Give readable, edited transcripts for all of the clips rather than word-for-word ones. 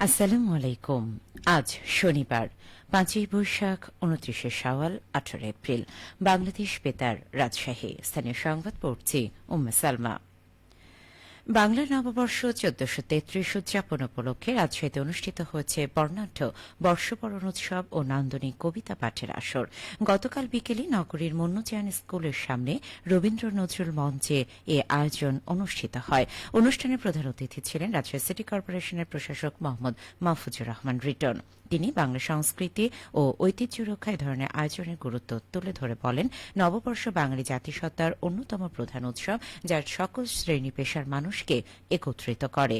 আসসালামু আলাইকুম। আজ শনিবার ৫ই বৈশাখ ২৯শে শাওয়াল ১৮ এপ্রিল। বাংলাদেশ বেতার রাজশাহী। স্থানীয় সংবাদ পড়ছি উম্মে সালমা। বাংলা নববর্ষ ১৪৩৩ উদযাপন উপলক্ষে রাজশাহীতে অনুষ্ঠিত হয়েছে বর্ণাঢ্য বর্ষবরণ উৎসব ও নান্দনিক কবিতা পাঠের আসর। গতকাল বিকেলে নগরীর মুন্নুজান স্কুলের সামনে রবীন্দ্র নজরুল মঞ্চে এ আয়োজন অনুষ্ঠিত হয়। অনুষ্ঠানে প্রধান অতিথি ছিলেন রাজশাহী সিটি কর্পোরেশনের প্রশাসক মোহাম্মদ মাহফুজুর রহমান রিটন। তিনি বাংলা সংস্কৃতি ও ঐতিহ্য রক্ষায় ধরনের আয়োজনের গুরুত্ব তুলে ধরে বলেন, নববর্ষ বাঙালি জাতিসত্তার অন্যতম প্রধান উৎসব, যার সকল শ্রেণী পেশার মানুষকে একত্রিত করে।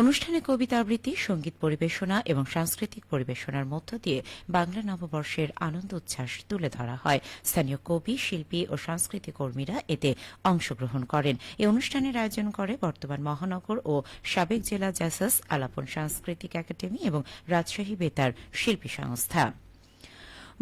অনুষ্ঠানে কবিতা আবৃত্তি, সঙ্গীত পরিবেশনা এবং সাংস্কৃতিক পরিবেশনার মধ্য দিয়ে বাংলা নববর্ষের আনন্দ উচ্ছ্বাস তুলে ধরা হয়। স্থানীয় কবি, শিল্পী ও সাংস্কৃতিক কর্মীরা এতে অংশগ্রহণ করেন। এই অনুষ্ঠানের আয়োজন করে বর্তমান মহানগর ও সাবেক জেলা জাসাস, আলাপন সাংস্কৃতিক একাডেমি এবং রাজশাহী বেতার শিল্পী সংস্থা।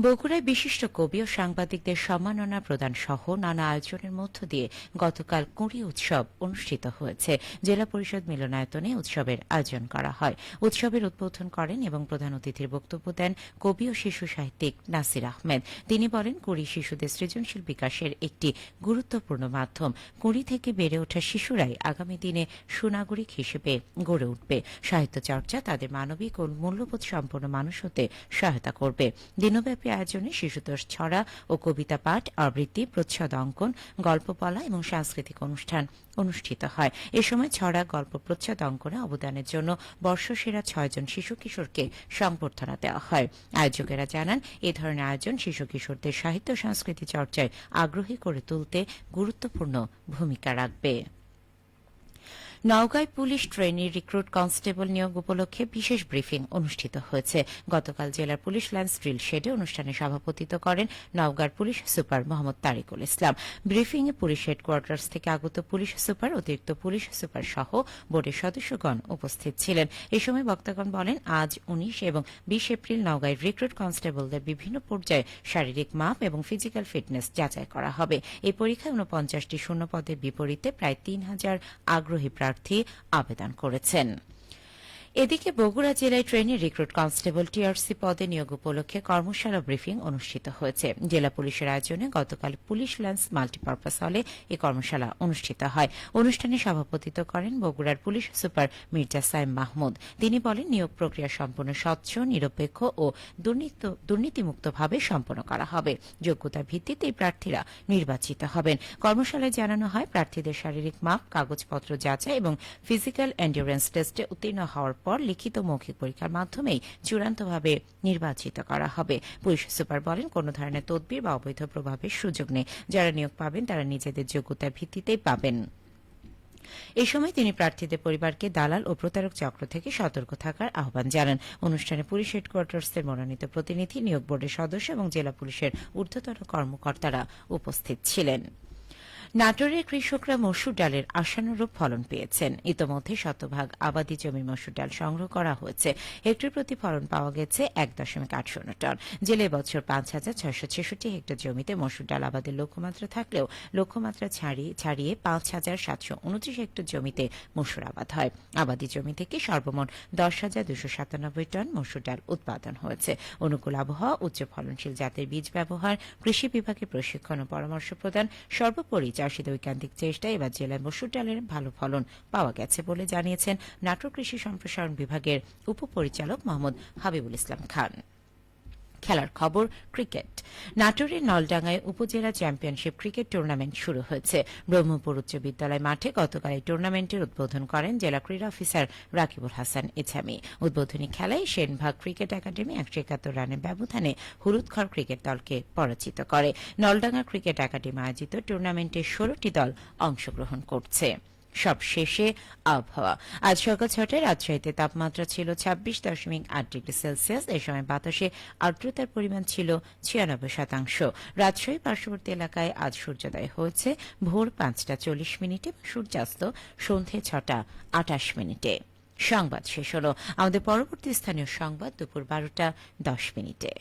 বগুড়ায় বিশিষ্ট কবি ও সাংবাদিকদের সম্মাননা প্রদান সহ নানা আয়োজনের মধ্য দিয়ে গতকাল কুঁড়ি উৎসব অনুষ্ঠিত হয়েছে। জেলা পরিষদ মিলনায়তনে উৎসবের আয়োজন করা হয়। উৎসবের উদ্বোধন করেন এবং প্রধান অতিথির বক্তব্য দেন কবি ও শিশু সাহিত্যিক নাসির আহমেদ। তিনি বলেন, কুঁড়ি শিশুদের সৃজনশীল বিকাশের একটি গুরুত্বপূর্ণ মাধ্যম। কুঁড়ি থেকে বেড়ে ওঠা শিশুরাই আগামী দিনে সুনাগরিক হিসেবে গড়ে উঠবে। সাহিত্য চর্চা তাদের মানবিক ও মূল্যবোধ সম্পন্ন মানুষ হতে সহায়তা করবে। দিনব্যাপী আয়োজনে শিশুতোষ ছড়া ও কবিতা পাঠ, আবৃত্তি, প্রচ্ছদ অঙ্কন, গল্প বলা এবং সাংস্কৃতিক অনুষ্ঠান অনুষ্ঠিত হয়। এ সময় ছড়া, গল্প, প্রচ্ছদ অঙ্কনে অবদানের জন্য বর্ষসেরা ৬ জন শিশু কিশোরকে সংবর্ধনা দেওয়া হয়। আয়োজকেরা জানান, এ ধরনের আয়োজন শিশু কিশোরদের সাহিত্য সংস্কৃতি চর্চায় আগ্রহী করে তুলতে গুরুত্বপূর্ণ ভূমিকা রাখবে। নওগাঁয় পুলিশ ট্রেনি রিক্রুট কনস্টেবল নিয়োগ উপলক্ষে বিশেষ ব্রিফিং অনুষ্ঠিত হয়েছে। গতকাল জেলার পুলিশ লাইন্স ড্রিল শেডে অনুষ্ঠানে সভাপতিত্ব করেন নওগাঁর পুলিশ সুপার মোহাম্মদ তারিকুল ইসলাম। ব্রিফিংয়ে পুলিশ হেডকোয়ার্টার্স থেকে আগত পুলিশ সুপার, অতিরিক্ত পুলিশ সুপার সহ বোর্ডের সদস্যগণ উপস্থিত ছিলেন। এ সময় বক্তাগণ বলেন, আজ ১৯ এবং ২০ এপ্রিল নওগাঁয় রিক্রুট কনস্টেবলদের বিভিন্ন পর্যায়ে শারীরিক মাপ এবং ফিজিক্যাল ফিটনেস যাচাই করা হবে। এই পরীক্ষায় ৪৯টি শূন্য পদের বিপরীতে প্রায় ৩,০০০ আগ্রহী প্রার্থী আবেদন করেছেন। এদিকে বগুড়া জেলায় ট্রেনি রিক্রুট কনস্টেবল টিআরসি পদে নিয়োগ উপলক্ষে কর্মশালা ব্রিফিং অনুষ্ঠিত হয়েছে। জেলা পুলিশের আয়োজনে গতকাল পুলিশ লাইন্স মাল্টিপারপাস হলে এই কর্মশালা অনুষ্ঠিত হয়। অনুষ্ঠানে সভাপতিত্ব করেন বগুড়ার পুলিশ সুপার মির্জা সাইম মাহমুদ। তিনি বলেন, নিয়োগ প্রক্রিয়া সম্পূর্ণ স্বচ্ছ, নিরপেক্ষ ও দুর্নীতিমুক্তভাবে সম্পন্ন করা হবে। যোগ্যতার ভিত্তিতে প্রার্থীরা নির্বাচিত হবেন। কর্মশালায় জানানো হয়, প্রার্থীদের শারীরিক মাপ, কাগজপত্র যাচাই এবং ফিজিক্যাল এন্ডুরেন্স টেস্টে উত্তীর্ণ হওয়ার পর লিখিত মৌখিক পরীক্ষার মাধ্যমেই চূড়ান্তভাবে নির্বাচিত করা হবে। পুলিশ সুপার বলেন, কোন ধরনের তদবির বা অবৈধ প্রভাবের সুযোগ নেই। যারা নিয়োগ পাবেন তারা নিজেদের যোগ্যতার ভিত্তিতেই পাবেন। এ সময় তিনি প্রার্থীদের পরিবারকে দালাল ও প্রতারক চক্র থেকে সতর্ক থাকার আহ্বান জানান। অনুষ্ঠানে পুলিশ হেডকোয়ার্টার্সের মনোনীত প্রতিনিধি, নিয়োগ বোর্ডের সদস্য এবং জেলা পুলিশের ঊর্ধ্বতন কর্মকর্তারা উপস্থিত ছিলেন। নাটোরের কৃষকরা মসুর ডালের আশানুরূপ ফলন পেয়েছেন। ইতোমধ্যে শতভাগ আবাদি জমির মসুর ডাল সংগ্রহ করা হয়েছে। হেক্টর প্রতি ফলন পাওয়া গেছে ১.৮০ টন। জেলায় বছর ৫,৬৬৬ হেক্টর জমিতে মসুর ডাল আবাদের লক্ষ্যমাত্রা থাকলেও লক্ষ্যমাত্রা ছাড়িয়ে ৫,৭২৯ হেক্টর জমিতে মসুর আবাদ হয়। আবাদি জমি থেকে সর্বমোট ১০,২৯৭ টন মসুর ডাল উৎপাদন হয়েছে। অনুকূল আবহাওয়া, উচ্চ ফলনশীল জাতের বীজ ব্যবহার, কৃষি বিভাগে প্রশিক্ষণ ও পরামর্শ প্রদান, সর্বোপরি চাষিদের ঐকান্তিক চেষ্টায় এবার জেলায় মসুর ডালের ভালো ফলন পাওয়া গেছে বলে জানিয়েছেন নাটোর কৃষি সম্প্রসারণ বিভাগের উপপরিচালক মোহাম্মদ হাবিবুল ইসলাম খান। খেলার খবর, ক্রিকেট। নাটোরের নলডাঙ্গায় উপজেলা চ্যাম্পিয়নশিপ ক্রিকেট টুর্নামেন্ট শুরু হয়েছে। ব্রহ্মপুর উচ্চ বিদ্যালয় মাঠে গতকাল এই টুর্নামেন্টের উদ্বোধন করেন জেলা ক্রীড়া অফিসার রাকিবুল হাসান ইছামি। উদ্বোধনী খেলায় সেনভাগ ক্রিকেট একাডেমি ১৭১ রানের ব্যবধানে হলুদখড় ক্রিকেট দলকে পরাজিত করে। নলডাঙ্গা ক্রিকেট একাডেমি আয়োজিত টুর্নামেন্টে ১৬টি দল অংশগ্রহণ করছে। সবশেষে আবহাওয়া। আজ সকাল ৬টায় রাজশাহীতে তাপমাত্রা ছিল ২৬.৮ ডিগ্রি সেলসিয়াস। এ সময় বাতাসে আর্দ্রতার পরিমাণ ছিল ৯৬%। রাজশাহী পার্শ্ববর্তী এলাকায় আজ সূর্যোদয় হয়েছে ভোর ৫টা ৪০ মিনিটে, সূর্যাস্ত সন্ধে ৬টা ২৮ মিনিটে। সংবাদ শেষ হল। আমাদের পরবর্তী স্থানীয় সংবাদ দুপুর ১২টা ১০ মিনিটে।